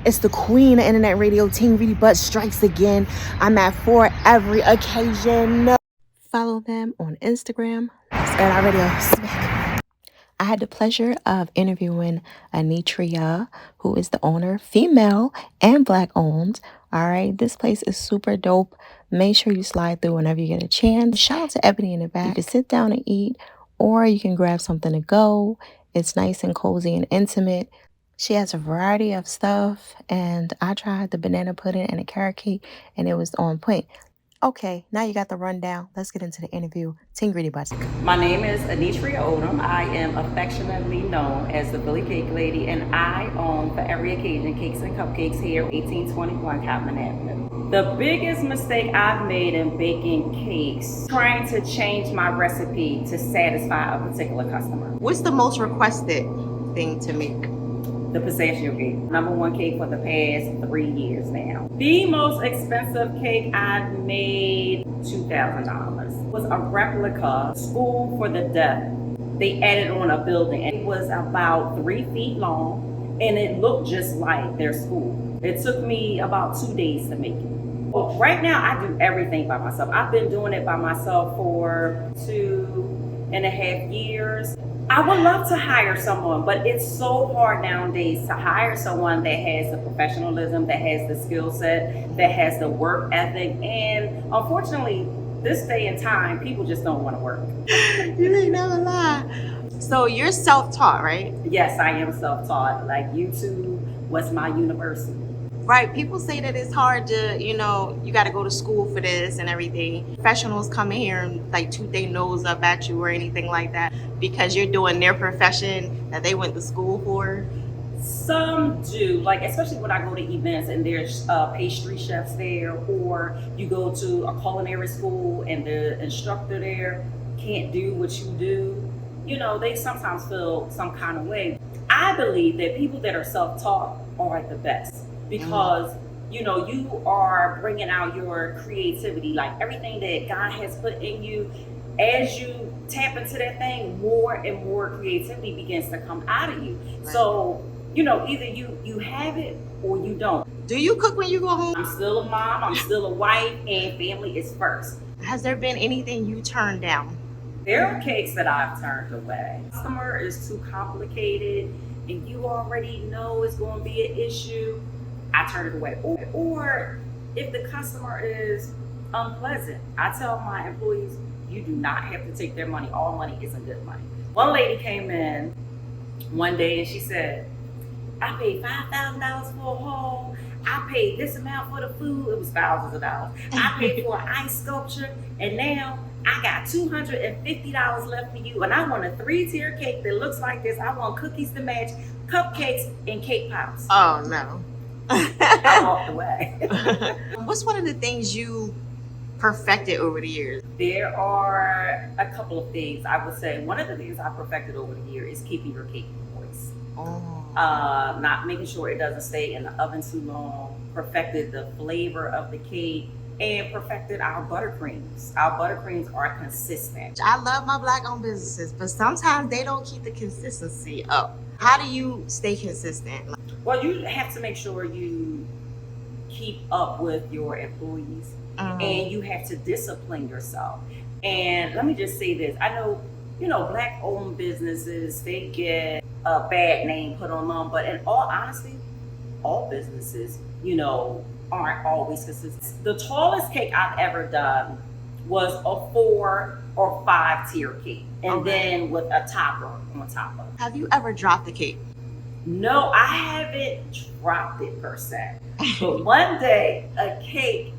It's the queen of internet radio, Teamgreedybutts strikes again. I'm at For Every Occasion. Follow them on Instagram. Let's air our radio. Smack. I had the pleasure of interviewing Anitria, who is the owner, female and Black owned. All right, this place is super dope. Make sure you slide through whenever you get a chance. Shout out to Ebony in the back. You can sit down and eat, or you can grab something to go. It's nice and cozy and intimate. She has a variety of stuff, and I tried the banana pudding and the carrot cake, and it was on point. Okay, now you got the rundown. Let's get into the interview. Teamgreedybutts. My name is Anitria Odom. I am affectionately known as the Billy Cake Lady, and I own For Every Occasion Cakes and Cupcakes here, 1821 Cotman Avenue. The biggest mistake I've made in baking cakes, trying to change my recipe to satisfy a particular customer. What's the most requested thing to make? The pistachio cake. #1 cake for the past 3 years now. The most expensive cake I've made, $2,000. Was a replica school for the deaf. They added on a building. It was about 3 feet long and it looked just like their school. It took me about 2 days to make it. Well, right now I do everything by myself. I've been doing it by myself for 2.5 years. I would love to hire someone, but it's so hard nowadays to hire someone that has the professionalism, that has the skill set, that has the work ethic. And unfortunately, this day and time, people just don't want to work. You ain't never lie. So you're self-taught, right? Yes, I am self-taught. Like YouTube was my university. Right. People say that it's hard to, you got to go to school for this and everything. Professionals come in here and like toot their nose up at you or anything like that because you're doing their profession that they went to school for. Some do, like especially when I go to events and there's pastry chefs there, or you go to a culinary school and the instructor there can't do what you do. They sometimes feel some kind of way. I believe that people that are self-taught are the best. Because you are bringing out your creativity, like everything that God has put in you. As you tap into that thing, more and more creativity begins to come out of you. Right. So either you have it or you don't. Do you cook when you go home? I'm still a mom, I'm still a wife, and family is first. Has there been anything you turned down? There are cakes that I've turned away. Customer is too complicated and you already know it's going to be an issue. I turn it away. Or if the customer is unpleasant, I tell my employees, you do not have to take their money. All money isn't good money. One lady came in one day and she said, I paid $5,000 for a home. I paid this amount for the food. It was thousands of dollars. I paid for an ice sculpture, and now I got $250 left for you. And I want a 3-tier cake that looks like this. I want cookies to match, cupcakes, and cake pops. Oh, no. I walked away. What's one of the things you perfected over the years? There are a couple of things. I would say one of the things I perfected over the year is keeping your cake moist. Not making sure it doesn't stay in the oven too long. Perfected the flavor of the cake and perfected our buttercreams. Our buttercreams are consistent. I love my Black-owned businesses, but sometimes they don't keep the consistency up. How do you stay consistent? Well, you have to make sure you keep up with your employees, and you have to discipline yourself. And let me just say this. I know, Black-owned businesses, they get a bad name put on them, but in all honesty, all businesses, aren't always consistent. The tallest cake I've ever done was a 4 or 5-tier cake, and then with a topper on top of it. Have you ever dropped the cake? No, I haven't dropped it per se. But one day, a cake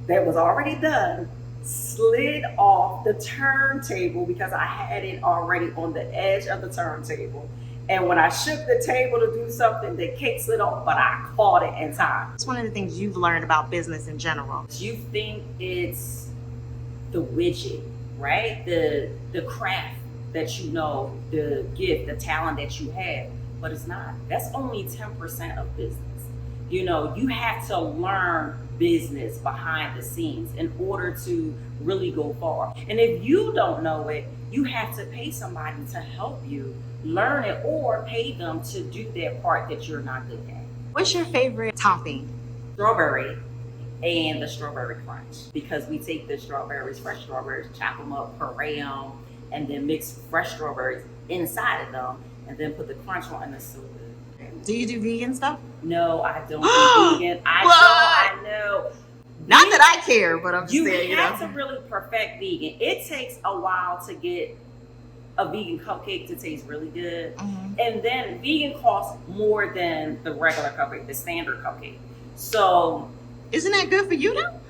that was already done slid off the turntable because I had it already on the edge of the turntable. And when I shook the table to do something, the cake slid off, but I caught it in time. It's one of the things you've learned about business in general. You think it's the widget, right? The craft that the gift, the talent that you have, but it's not. That's only 10% of business. You have to learn business behind the scenes in order to really go far. And if you don't know it, you have to pay somebody to help you learn it, or pay them to do that part that you're not good at. What's your favorite topping? Strawberry and the strawberry crunch, because we take the strawberries, fresh strawberries, chop them up, puree them, and then mix fresh strawberries inside of them, and then put the crunch on, and it's so good. Do you do vegan stuff? No, I don't do vegan. I know. Not that I care, but I'm just saying, you have to really perfect vegan. It takes a while to get a vegan cupcake to taste really good. And then vegan costs more than the regular cupcake, the standard cupcake. So isn't that good for you though?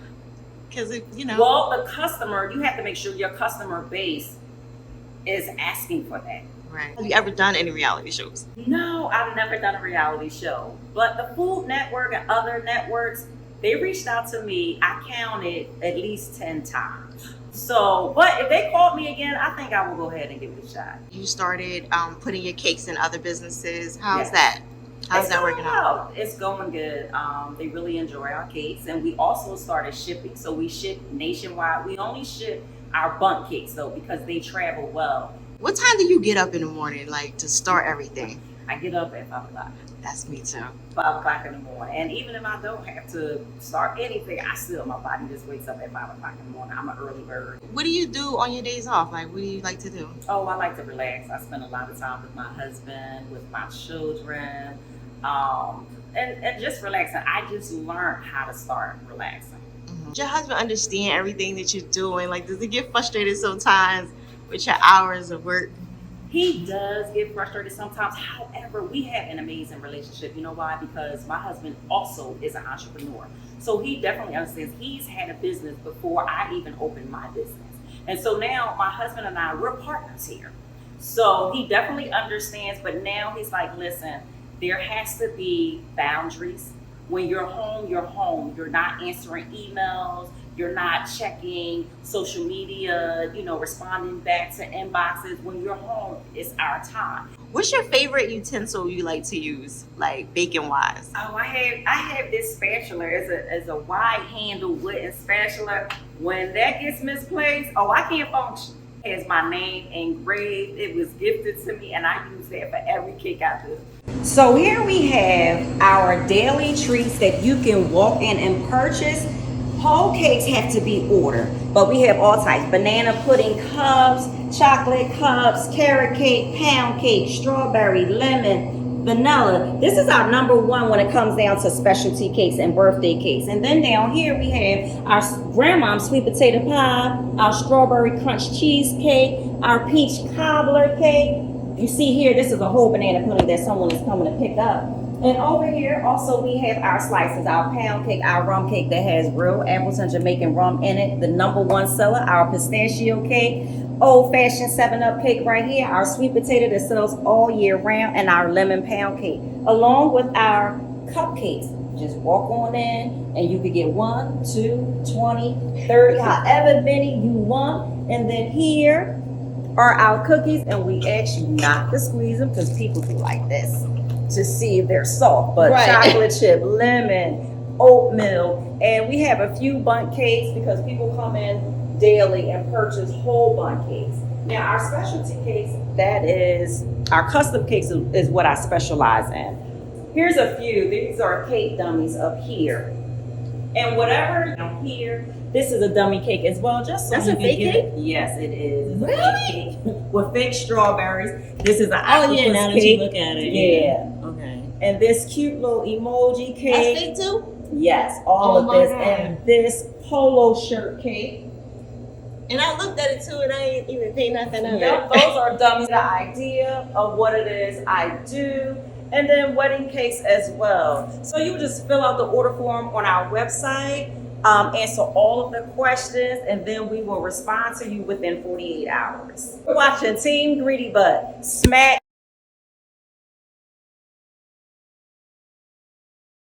Because well, the customer, you have to make sure your customer base is asking for that. Right. Have you ever done any reality shows? No, I've never done a reality show. But the Food Network and other networks, they reached out to me. I counted at least 10 times. So, but if they called me again, I think I will go ahead and give it a shot. You started putting your cakes in other businesses. How's that? How's that working out? It's going good. They really enjoy our cakes. And we also started shipping. So we ship nationwide. We only ship our bundt cakes though, because they travel well. What time do you get up in the morning, like to start everything? I get up at 5 o'clock. That's me too. 5 o'clock in the morning. And even if I don't have to start anything, my body just wakes up at 5 o'clock in the morning. I'm an early bird. What do you do on your days off? Like, what do you like to do? Oh, I like to relax. I spend a lot of time with my husband, with my children, and just relaxing. I just learned how to start relaxing. Does your husband understand everything that you're doing? Like, does he get frustrated sometimes with your hours of work? He does get frustrated sometimes. However, we have an amazing relationship. You know why? Because my husband also is an entrepreneur. So he definitely understands. He's had a business before I even opened my business. And so now my husband and I, we're partners here. So he definitely understands, but now he's like, listen, there has to be boundaries. When you're home, you're home. You're not answering emails. You're not checking social media, responding back to inboxes. When you're home, it's our time. What's your favorite utensil you like to use, like baking wise? Oh, I have this spatula. It's a wide handle wooden spatula. When that gets misplaced, I can't function. It has my name engraved. It was gifted to me, and I use that for every cake I do. So here we have our daily treats that you can walk in and purchase. Whole cakes have to be ordered, but we have all types. Banana pudding cups, chocolate cups, carrot cake, pound cake, strawberry, lemon, vanilla. This is our number one when it comes down to specialty cakes and birthday cakes. And then down here we have our grandmom's sweet potato pie, our strawberry crunch cheesecake, our peach cobbler cake. You see here, this is a whole banana pudding that someone is coming to pick up. And over here, also, we have our slices, our pound cake, our rum cake that has real Appleton Jamaican rum in it, the number one seller, our pistachio cake, old-fashioned 7-Up cake right here, our sweet potato that sells all year round, and our lemon pound cake, along with our cupcakes. Just walk on in, and you could get 1, 2, 20, 30, however many you want. And then here are our cookies, and we ask you not to squeeze them because people do like this to see if they're soft, but chocolate chip, lemon, oatmeal, and we have a few bundt cakes because people come in daily and purchase whole bundt cakes. Now our specialty cakes, that is, our custom cakes is what I specialize in. Here's a few. These are cake dummies up here. And whatever down here, this is a dummy cake as well. Just so that's a fake cake? Yes, it is. It's really? a fake cake with fake strawberries. This is an octopus now that cake. you look at it. Yeah. Okay. And this cute little emoji cake. That's fake too? Yes, all of this. God. And this polo shirt cake. And I looked at it too, and I ain't even paid nothing of Yep, it. those are dummies. The idea of what it is I do. And then wedding cakes as well. So you just fill out the order form on our website, answer all of the questions, and then we will respond to you within 48 hours. We're watching Team Greedy Butt. Smack